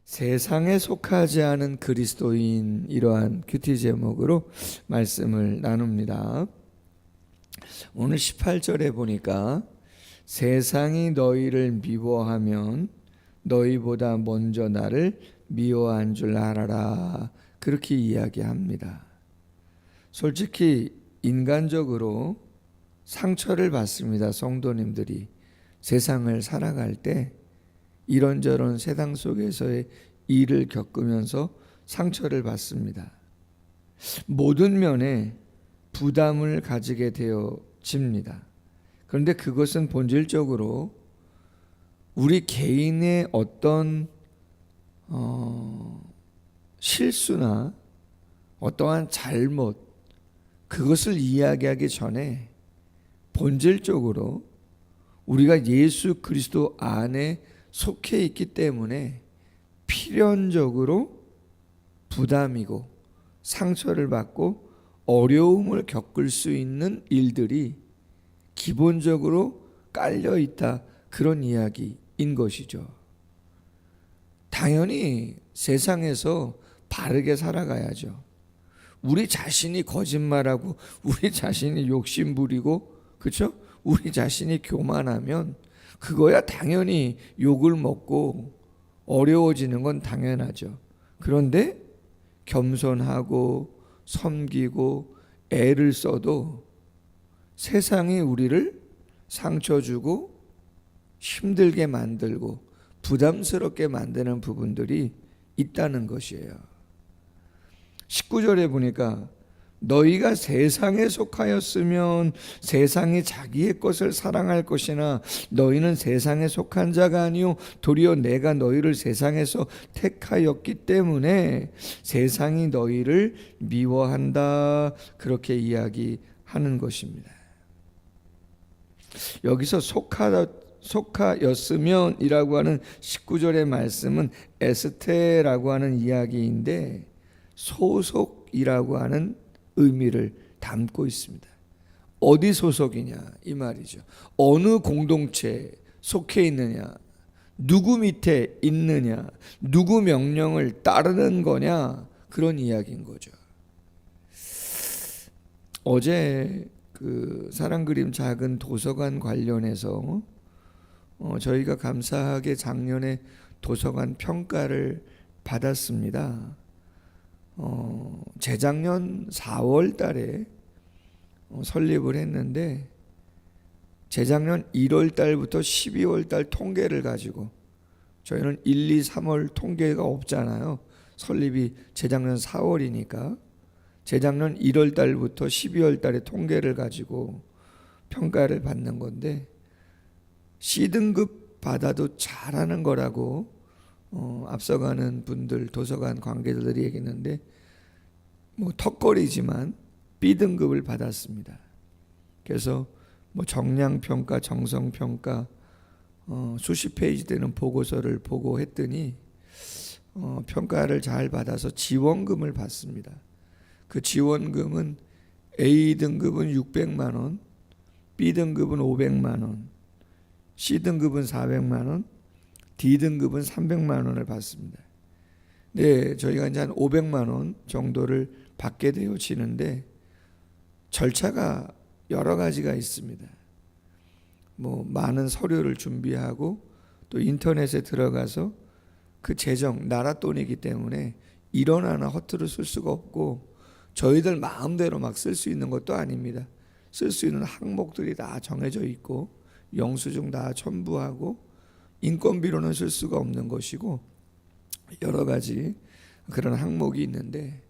세상에 속하지 않은 그리스도인, 이러한 큐티 제목으로 말씀을 나눕니다. 오늘 18절에 보니까 세상이 너희를 미워하면 너희보다 먼저 나를 미워한 줄 알아라, 그렇게 이야기합니다. 솔직히 인간적으로 상처를 받습니다. 성도님들이 세상을 살아갈 때 이런저런 세상 속에서의 일을 겪으면서 상처를 받습니다. 모든 면에 부담을 가지게 되어집니다. 그런데 그것은 본질적으로 우리 개인의 어떤 실수나 어떠한 잘못, 그것을 이야기하기 전에 본질적으로 우리가 예수 그리스도 안에 속해 있기 때문에 필연적으로 부담이고 상처를 받고 어려움을 겪을 수 있는 일들이 기본적으로 깔려 있다, 그런 이야기인 것이죠. 당연히 세상에서 바르게 살아가야죠. 우리 자신이 거짓말하고 우리 자신이 욕심부리고, 그렇죠? 우리 자신이 교만하면 그거야 당연히 욕을 먹고 어려워지는 건 당연하죠. 그런데 겸손하고 섬기고 애를 써도 세상이 우리를 상처 주고 힘들게 만들고 부담스럽게 만드는 부분들이 있다는 것이에요. 19절에 보니까 너희가 세상에 속하였으면 세상이 자기의 것을 사랑할 것이나 너희는 세상에 속한 자가 아니요 도리어 내가 너희를 세상에서 택하였기 때문에 세상이 너희를 미워한다, 그렇게 이야기하는 것입니다. 여기서 속하였으면 이라고 하는 19절의 말씀은 에스테라고 하는 이야기인데 소속이라고 하는 의미를 담고 있습니다. 어디 소속이냐 이 말이죠. 어느 공동체에 속해 있느냐, 누구 밑에 있느냐, 누구 명령을 따르는 거냐, 그런 이야기인 거죠. 어제 그 사랑그림 작은 도서관 관련해서 저희가 감사하게 작년에 도서관 평가를 받았습니다. 재작년 4월 달에 설립을 했는데 재작년 1월 달부터 12월 달 통계를 가지고, 저희는 1, 2, 3월 통계가 없잖아요. 설립이 재작년 4월이니까 재작년 1월 달부터 12월 달에 통계를 가지고 평가를 받는 건데 C등급 받아도 잘하는 거라고 앞서가는 분들, 도서관 관계자들이 얘기했는데 뭐 턱걸이지만 B등급을 받았습니다. 그래서 뭐 정량평가, 정성평가 수십 페이지 되는 보고서를 보고 했더니 평가를 잘 받아서 지원금을 받습니다. 그 지원금은 A등급은 600만 원, B등급은 500만 원, C등급은 400만 원, D등급은 300만 원을 받습니다. 네, 저희가 이제 한 500만 원 정도를 받게 되어지는데 절차가 여러 가지가 있습니다. 뭐 많은 서류를 준비하고 또 인터넷에 들어가서 그 재정, 나라 돈이기 때문에 1원 하나 허투루 쓸 수가 없고 저희들 마음대로 막 쓸 수 있는 것도 아닙니다. 쓸 수 있는 항목들이 다 정해져 있고 영수증 다 첨부하고 인건비로는 쓸 수가 없는 것이고 여러 가지 그런 항목이 있는데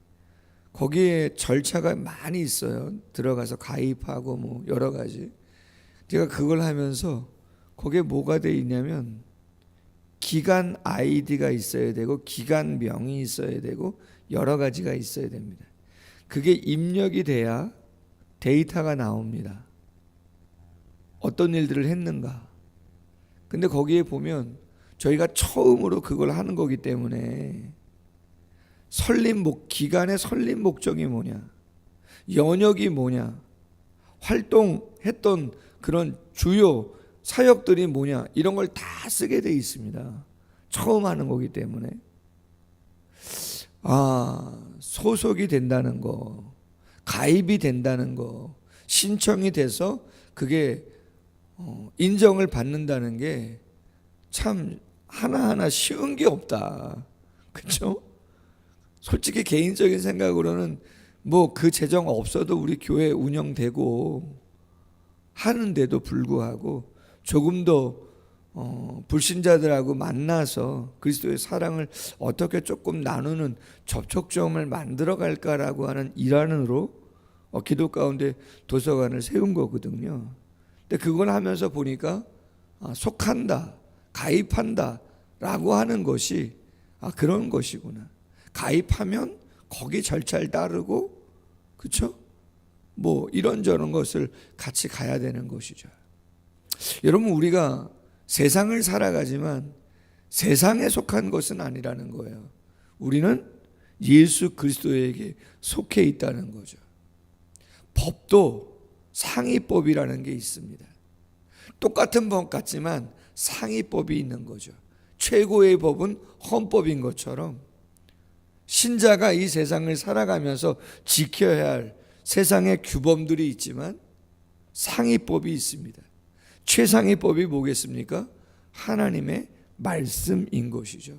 거기에 절차가 많이 있어요. 들어가서 가입하고 뭐 여러 가지. 제가 그걸 하면서 거기에 뭐가 돼 있냐면 기간 아이디가 있어야 되고 기간명이 있어야 되고 여러 가지가 있어야 됩니다. 그게 입력이 돼야 데이터가 나옵니다. 어떤 일들을 했는가. 근데 거기에 보면 저희가 처음으로 그걸 하는 거기 때문에 기간의 설립 목적이 뭐냐, 연역이 뭐냐, 활동했던 그런 주요 사역들이 뭐냐, 이런 걸 다 쓰게 돼 있습니다. 처음 하는 거기 때문에. 소속이 된다는 거, 가입이 된다는 거, 신청이 돼서 그게 인정을 받는다는 게 참 하나하나 쉬운 게 없다. 그렇죠? 솔직히 개인적인 생각으로는 뭐 그 재정 없어도 우리 교회 운영되고 하는데도 불구하고 조금 더 불신자들하고 만나서 그리스도의 사랑을 어떻게 조금 나누는 접촉점을 만들어 갈까라고 하는 일환으로 기도 가운데 도서관을 세운 거거든요. 근데 그걸 하면서 보니까 속한다, 가입한다 라고 하는 것이 그런 것이구나. 가입하면 거기 절차를 따르고, 그렇죠? 뭐 이런저런 것을 같이 가야 되는 것이죠. 여러분, 우리가 세상을 살아가지만 세상에 속한 것은 아니라는 거예요. 우리는 예수 그리스도에게 속해 있다는 거죠. 법도 상위법이라는 게 있습니다. 똑같은 법 같지만 상위법이 있는 거죠. 최고의 법은 헌법인 것처럼 신자가 이 세상을 살아가면서 지켜야 할 세상의 규범들이 있지만 상위법이 있습니다. 최상위법이 뭐겠습니까? 하나님의 말씀인 것이죠.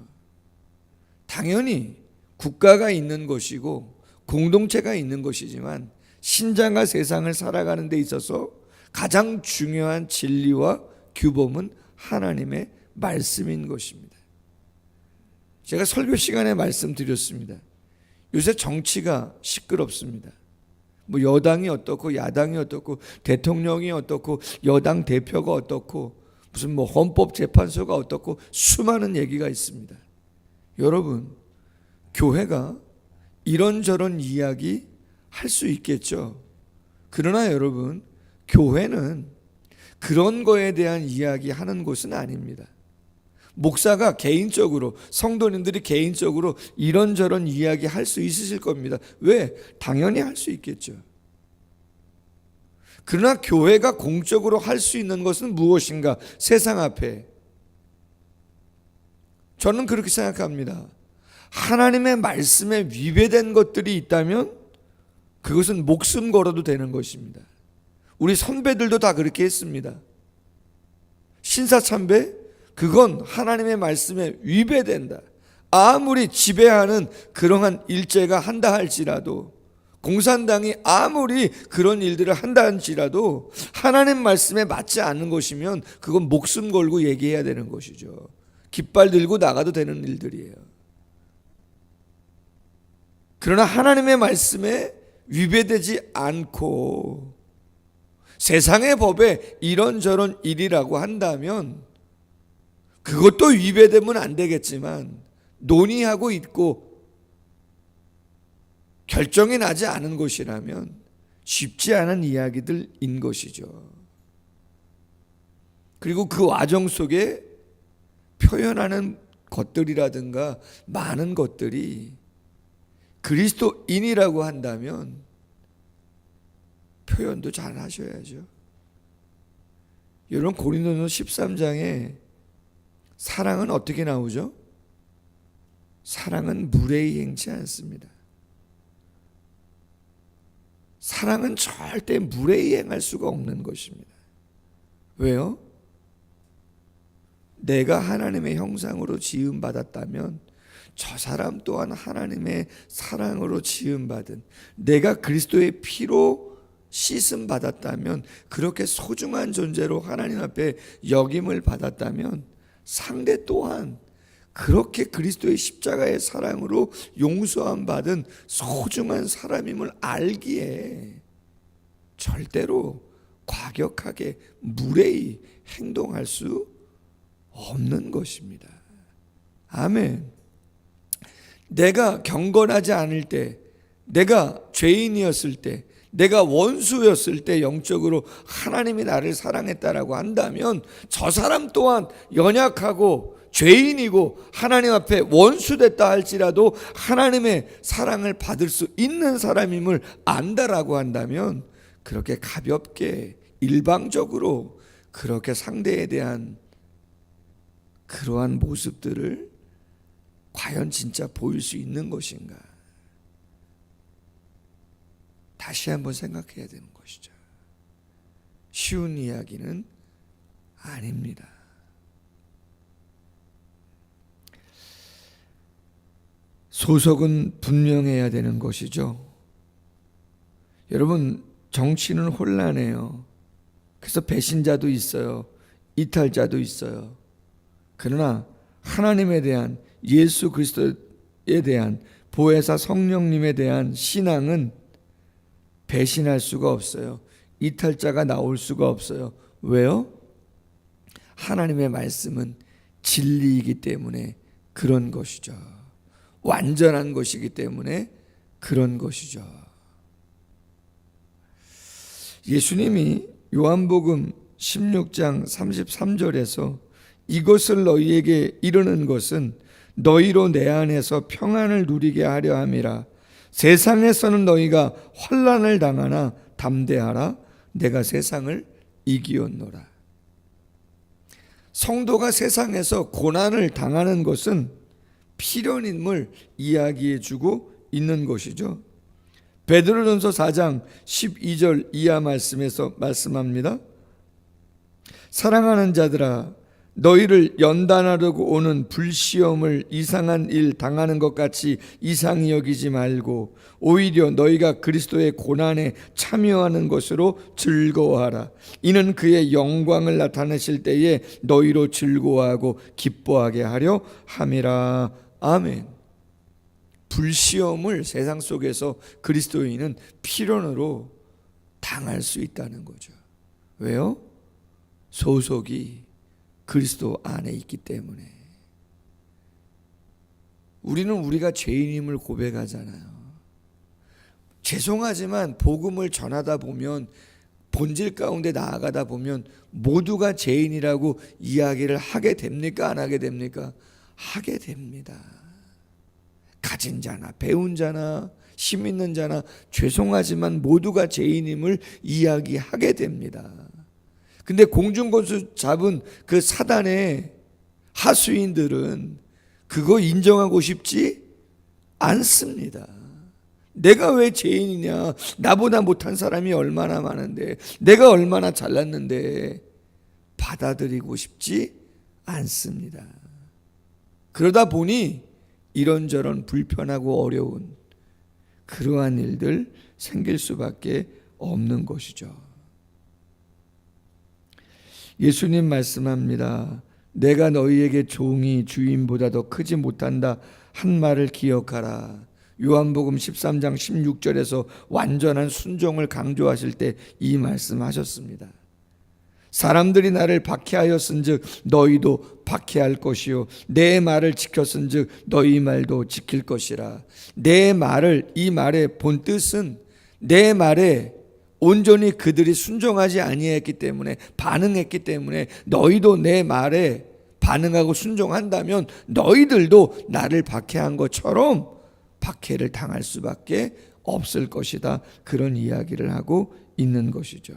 당연히 국가가 있는 것이고 공동체가 있는 것이지만 신자가 세상을 살아가는 데 있어서 가장 중요한 진리와 규범은 하나님의 말씀인 것입니다. 제가 설교 시간에 말씀드렸습니다. 요새 정치가 시끄럽습니다. 뭐 여당이 어떻고 야당이 어떻고 대통령이 어떻고 여당 대표가 어떻고 무슨 뭐 헌법재판소가 어떻고 수많은 얘기가 있습니다. 여러분, 교회가 이런저런 이야기 할 수 있겠죠. 그러나 여러분, 교회는 그런 거에 대한 이야기 하는 곳은 아닙니다. 목사가 개인적으로, 성도님들이 개인적으로 이런저런 이야기 할 수 있으실 겁니다. 왜? 당연히 할 수 있겠죠. 그러나 교회가 공적으로 할 수 있는 것은 무엇인가? 세상 앞에. 저는 그렇게 생각합니다. 하나님의 말씀에 위배된 것들이 있다면 그것은 목숨 걸어도 되는 것입니다. 우리 선배들도 다 그렇게 했습니다. 신사참배, 그건 하나님의 말씀에 위배된다. 아무리 지배하는 그러한 일제가 한다 할지라도, 공산당이 아무리 그런 일들을 한다 할지라도 하나님 말씀에 맞지 않는 것이면 그건 목숨 걸고 얘기해야 되는 것이죠. 깃발 들고 나가도 되는 일들이에요. 그러나 하나님의 말씀에 위배되지 않고 세상의 법에 이런저런 일이라고 한다면 그것도 위배되면 안 되겠지만 논의하고 있고 결정이 나지 않은 것이라면 쉽지 않은 이야기들인 것이죠. 그리고 그 과정 속에 표현하는 것들이라든가 많은 것들이 그리스도인이라고 한다면 표현도 잘 하셔야죠. 여러분, 고린도서 13장에 사랑은 어떻게 나오죠? 사랑은 무례히 행치 않습니다. 사랑은 절대 무례히 행할 수가 없는 것입니다. 왜요? 내가 하나님의 형상으로 지음받았다면 저 사람 또한 하나님의 사랑으로 지음받은, 내가 그리스도의 피로 씻음 받았다면, 그렇게 소중한 존재로 하나님 앞에 여김을 받았다면 상대 또한 그렇게 그리스도의 십자가의 사랑으로 용서함 받은 소중한 사람임을 알기에 절대로 과격하게 무례히 행동할 수 없는 것입니다. 아멘. 내가 경건하지 않을 때, 내가 죄인이었을 때, 내가 원수였을 때 영적으로 하나님이 나를 사랑했다라고 한다면 저 사람 또한 연약하고 죄인이고 하나님 앞에 원수됐다 할지라도 하나님의 사랑을 받을 수 있는 사람임을 안다라고 한다면 그렇게 가볍게 일방적으로 그렇게 상대에 대한 그러한 모습들을 과연 진짜 보일 수 있는 것인가? 다시 한번 생각해야 되는 것이죠. 쉬운 이야기는 아닙니다. 소속은 분명해야 되는 것이죠. 여러분, 정치는 혼란해요. 그래서 배신자도 있어요. 이탈자도 있어요. 그러나 하나님에 대한, 예수 그리스도에 대한, 보혜사 성령님에 대한 신앙은 배신할 수가 없어요. 이탈자가 나올 수가 없어요. 왜요? 하나님의 말씀은 진리이기 때문에 그런 것이죠. 완전한 것이기 때문에 그런 것이죠. 예수님이 요한복음 16장 33절에서 이것을 너희에게 이르는 것은 너희로 내 안에서 평안을 누리게 하려 함이라. 세상에서는 너희가 환난을 당하나 담대하라. 내가 세상을 이기었노라. 성도가 세상에서 고난을 당하는 것은 필연임을 이야기해 주고 있는 것이죠. 베드로전서 4장 12절 이하 말씀에서 말씀합니다. 사랑하는 자들아, 너희를 연단하려고 오는 불시험을 이상한 일 당하는 것 같이 이상히 여기지 말고 오히려 너희가 그리스도의 고난에 참여하는 것으로 즐거워하라. 이는 그의 영광을 나타내실 때에 너희로 즐거워하고 기뻐하게 하려 함이라. 아멘. 불시험을 세상 속에서 그리스도인은 필연으로 당할 수 있다는 거죠. 왜요? 소속이 그리스도 안에 있기 때문에. 우리는 우리가 죄인임을 고백하잖아요. 죄송하지만 복음을 전하다 보면, 본질 가운데 나아가다 보면 모두가 죄인이라고 이야기를 하게 됩니까? 안 하게 됩니까? 하게 됩니다. 가진 자나 배운 자나 힘 있는 자나 죄송하지만 모두가 죄인임을 이야기하게 됩니다. 근데 공중권수 잡은 그 사단의 하수인들은 그거 인정하고 싶지 않습니다. 내가 왜 죄인이냐? 나보다 못한 사람이 얼마나 많은데, 내가 얼마나 잘났는데 받아들이고 싶지 않습니다. 그러다 보니 이런저런 불편하고 어려운 그러한 일들 생길 수밖에 없는 것이죠. 예수님 말씀합니다. 내가 너희에게 종이 주인보다 더 크지 못한다 한 말을 기억하라. 요한복음 13장 16절에서 완전한 순종을 강조하실 때 이 말씀하셨습니다. 사람들이 나를 박해하였은즉 너희도 박해할 것이요 내 말을 지켰은즉 너희 말도 지킬 것이라. 내 말을, 이 말의 본 뜻은 내 말에 온전히 그들이 순종하지 아니했기 때문에, 반응했기 때문에 너희도 내 말에 반응하고 순종한다면 너희들도 나를 박해한 것처럼 박해를 당할 수밖에 없을 것이다. 그런 이야기를 하고 있는 것이죠.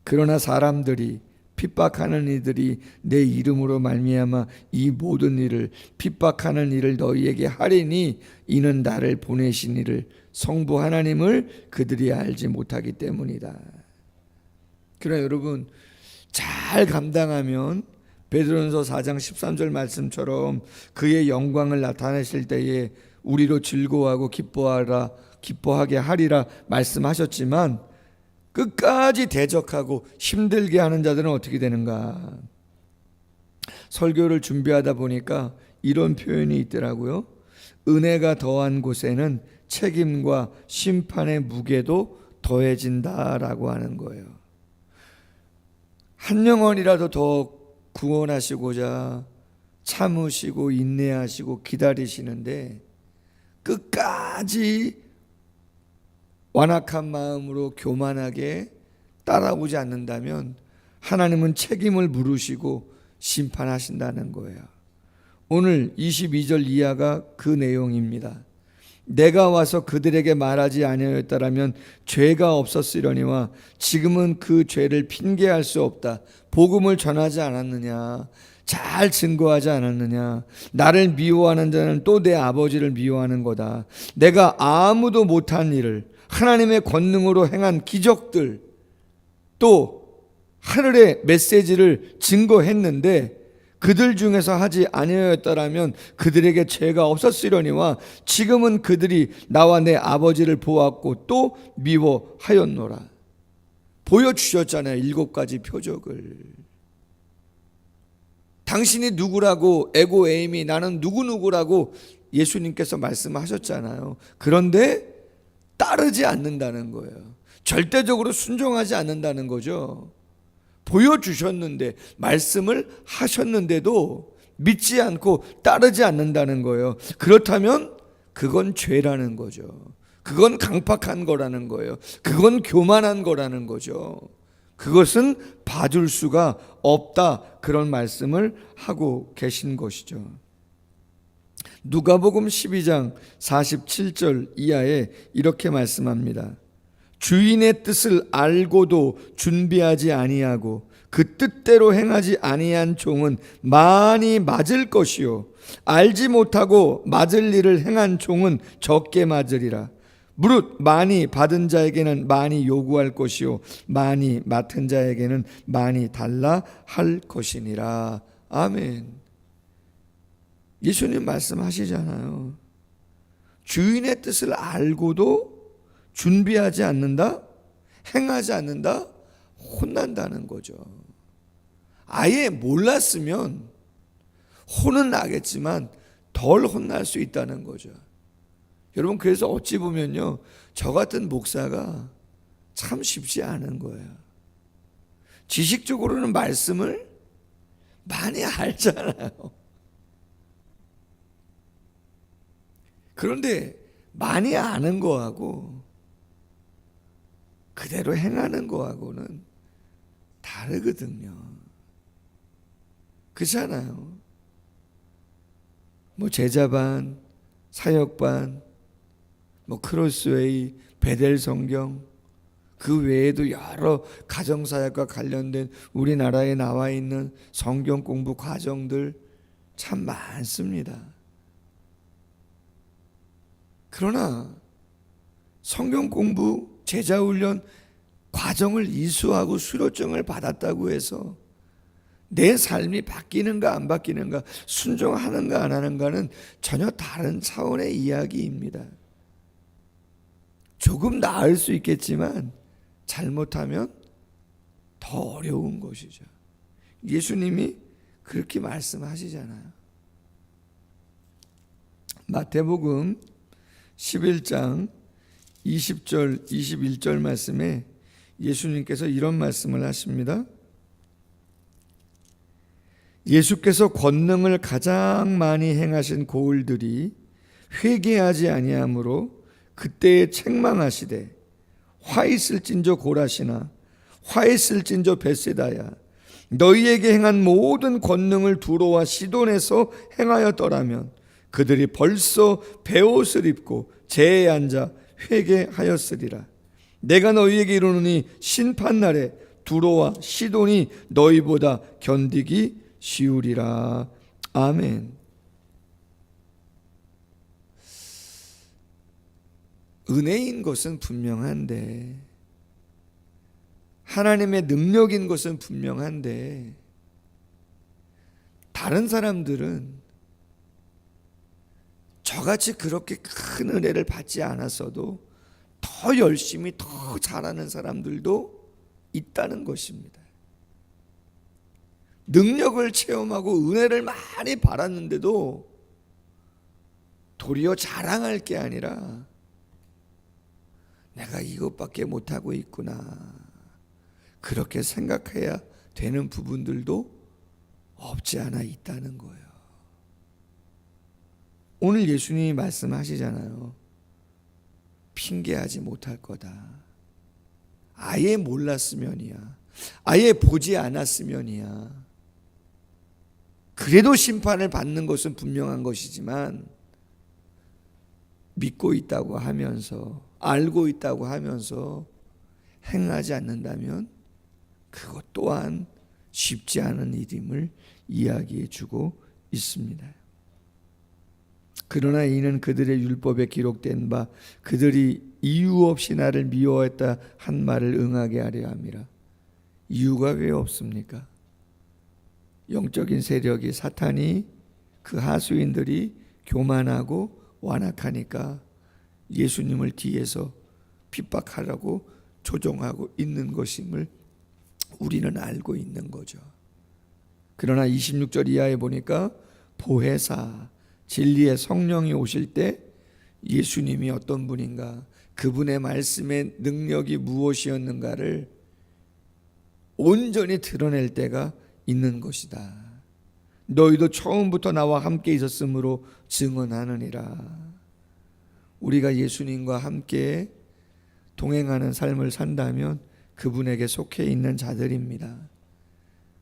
그러나 사람들이, 핍박하는 이들이 내 이름으로 말미암아 이 모든 일을, 핍박하는 일을 너희에게 하리니 이는 나를 보내신 이를, 성부 하나님을 그들이 알지 못하기 때문이다. 그러나 여러분, 잘 감당하면 베드로전서 4장 13절 말씀처럼 그의 영광을 나타내실 때에 우리로 즐거워하고 기뻐하게 하리라 말씀하셨지만, 끝까지 대적하고 힘들게 하는 자들은 어떻게 되는가? 설교를 준비하다 보니까 이런 표현이 있더라고요. 은혜가 더한 곳에는 책임과 심판의 무게도 더해진다라고 하는 거예요. 한 영혼이라도 더 구원하시고자 참으시고 인내하시고 기다리시는데, 끝까지 완악한 마음으로 교만하게 따라오지 않는다면 하나님은 책임을 물으시고 심판하신다는 거예요. 오늘 22절 이하가 그 내용입니다. 내가 와서 그들에게 말하지 아니하였다라면 죄가 없었으려니와 지금은 그 죄를 핑계할 수 없다. 복음을 전하지 않았느냐? 잘 증거하지 않았느냐. 나를 미워하는 자는 또 내 아버지를 미워하는 거다. 내가 아무도 못한 일을 하나님의 권능으로 행한 기적들, 또 하늘의 메시지를 증거했는데 그들 중에서 하지 아니하였더라면 그들에게 죄가 없었으려니와 지금은 그들이 나와 내 아버지를 보았고 또 미워하였노라. 보여주셨잖아요. 7가지 표적을. 당신이 누구라고 에고에임이 나는 누구누구라고 예수님께서 말씀하셨잖아요. 그런데 따르지 않는다는 거예요. 절대적으로 순종하지 않는다는 거죠. 보여주셨는데 말씀을 하셨는데도 믿지 않고 따르지 않는다는 거예요. 그렇다면 그건 죄라는 거죠. 그건 강팍한 거라는 거예요. 그건 교만한 거라는 거죠. 그것은 봐줄 수가 없다. 그런 말씀을 하고 계신 것이죠. 누가복음 12장 47절 이하에 이렇게 말씀합니다. 주인의 뜻을 알고도 준비하지 아니하고 그 뜻대로 행하지 아니한 종은 많이 맞을 것이요 알지 못하고 맞을 일을 행한 종은 적게 맞으리라. 무릇 많이 받은 자에게는 많이 요구할 것이요 많이 맡은 자에게는 많이 달라 할 것이니라. 아멘. 예수님 말씀하시잖아요. 주인의 뜻을 알고도 준비하지 않는다? 행하지 않는다? 혼난다는 거죠. 아예 몰랐으면 혼은 나겠지만 덜 혼날 수 있다는 거죠. 여러분, 그래서 어찌 보면요, 저 같은 목사가 참 쉽지 않은 거예요. 지식적으로는 말씀을 많이 알잖아요. 그런데 많이 아는 거하고 그대로 행하는 거하고는 다르거든요. 그렇잖아요. 뭐 제자반, 사역반, 뭐 크로스웨이, 베델 성경, 그 외에도 여러 가정사역과 관련된 우리나라에 나와 있는 성경 공부 과정들 참 많습니다. 그러나 성경 공부, 제자훈련 과정을 이수하고 수료증을 받았다고 해서 내 삶이 바뀌는가 안 바뀌는가, 순종하는가 안 하는가는 전혀 다른 차원의 이야기입니다. 조금 나을 수 있겠지만 잘못하면 더 어려운 것이죠. 예수님이 그렇게 말씀하시잖아요. 마태복음 11장 20절 21절 말씀에 예수님께서 이런 말씀을 하십니다. 예수께서 권능을 가장 많이 행하신 고을들이 회개하지 아니하므로 그때에 책망하시되 화 있을진저 고라시나 화 있을진저 벳세다야 너희에게 행한 모든 권능을 두로와 시돈에서 행하였더라면 그들이 벌써 베옷을 입고 제에 앉아 회개하였으리라. 내가 너희에게 이르노니 심판날에 두로와 시돈이 너희보다 견디기 쉬우리라. 아멘. 은혜인 것은 분명한데, 하나님의 능력인 것은 분명한데, 다른 사람들은 저같이 그렇게 큰 은혜를 받지 않았어도 더 열심히 더 잘하는 사람들도 있다는 것입니다. 능력을 체험하고 은혜를 많이 받았는데도 도리어 자랑할 게 아니라 내가 이것밖에 못하고 있구나, 그렇게 생각해야 되는 부분들도 없지 않아 있다는 거예요. 오늘 예수님이 말씀하시잖아요. 핑계하지 못할 거다. 아예 몰랐으면이야, 아예 보지 않았으면이야. 그래도 심판을 받는 것은 분명한 것이지만 믿고 있다고 하면서, 알고 있다고 하면서 행하지 않는다면 그것 또한 쉽지 않은 일임을 이야기해 주고 있습니다. 그러나 이는 그들의 율법에 기록된 바 그들이 이유 없이 나를 미워했다 한 말을 응하게 하려 함이라. 이유가 왜 없습니까? 영적인 세력이 사탄이 그 하수인들이 교만하고 완악하니까 예수님을 뒤에서 핍박하라고 조종하고 있는 것임을 우리는 알고 있는 거죠. 그러나 26절 이하에 보니까 보혜사 진리의 성령이 오실 때 예수님이 어떤 분인가, 그분의 말씀의 능력이 무엇이었는가를 온전히 드러낼 때가 있는 것이다. 너희도 처음부터 나와 함께 있었으므로 증언하느니라. 우리가 예수님과 함께 동행하는 삶을 산다면 그분에게 속해 있는 자들입니다.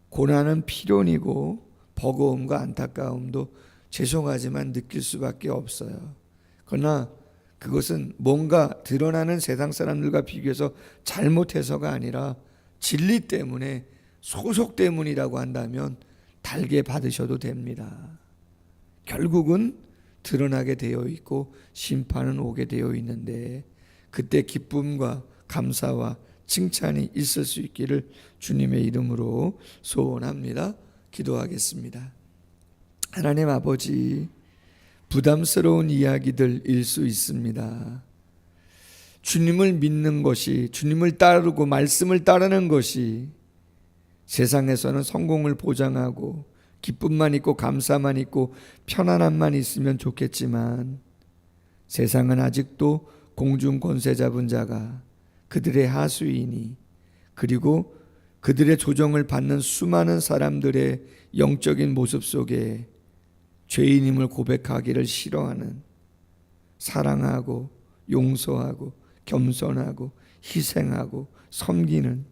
고난은 필연이고 버거움과 안타까움도 죄송하지만 느낄 수밖에 없어요. 그러나 그것은 뭔가 드러나는 세상 사람들과 비교해서 잘못해서가 아니라 진리 때문에, 소속 때문이라고 한다면 달게 받으셔도 됩니다. 결국은 드러나게 되어 있고 심판은 오게 되어 있는데 그때 기쁨과 감사와 칭찬이 있을 수 있기를 주님의 이름으로 소원합니다. 기도하겠습니다. 하나님 아버지, 부담스러운 이야기들일 수 있습니다. 주님을 믿는 것이, 주님을 따르고 말씀을 따르는 것이 세상에서는 성공을 보장하고 기쁨만 있고 감사만 있고 편안함만 있으면 좋겠지만 세상은 아직도 공중 권세 잡은 자가, 그들의 하수인이, 그리고 그들의 조정을 받는 수많은 사람들의 영적인 모습 속에 죄인임을 고백하기를 싫어하는, 사랑하고 용서하고 겸손하고 희생하고 섬기는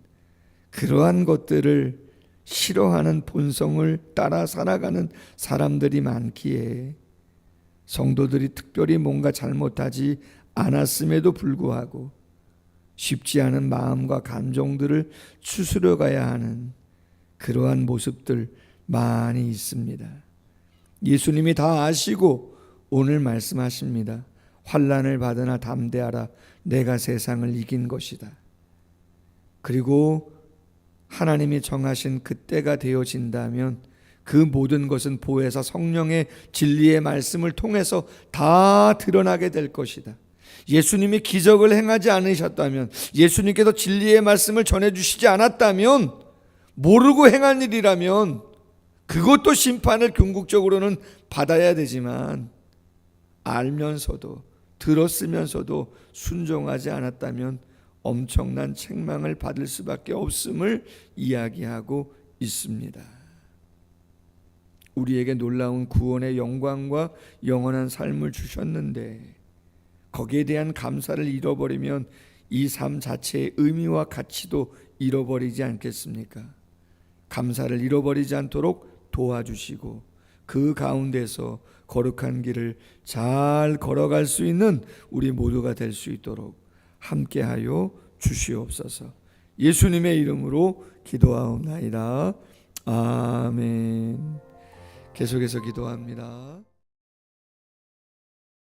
그러한 것들을 싫어하는 본성을 따라 살아가는 사람들이 많기에 성도들이 특별히 뭔가 잘못하지 않았음에도 불구하고 쉽지 않은 마음과 감정들을 추스려 가야 하는 그러한 모습들 많이 있습니다. 예수님이 다 아시고 오늘 말씀하십니다. 환난을 받으나 담대하라. 내가 세상을 이긴 것이다. 그리고 하나님이 정하신 그때가 되어진다면 그 모든 것은 보혜사 성령의 진리의 말씀을 통해서 다 드러나게 될 것이다. 예수님이 기적을 행하지 않으셨다면, 예수님께서 진리의 말씀을 전해주시지 않았다면, 모르고 행한 일이라면 그것도 심판을 궁극적으로는 받아야 되지만 알면서도 들었으면서도 순종하지 않았다면 엄청난 책망을 받을 수밖에 없음을 이야기하고 있습니다. 우리에게 놀라운 구원의 영광과 영원한 삶을 주셨는데 거기에 대한 감사를 잃어버리면 이 삶 자체의 의미와 가치도 잃어버리지 않겠습니까? 감사를 잃어버리지 않도록 도와주시고 그 가운데서 거룩한 길을 잘 걸어갈 수 있는 우리 모두가 될 수 있도록 함께하여 주시옵소서. 예수님의 이름으로 기도하옵나이다. 아멘. 계속해서 기도합니다.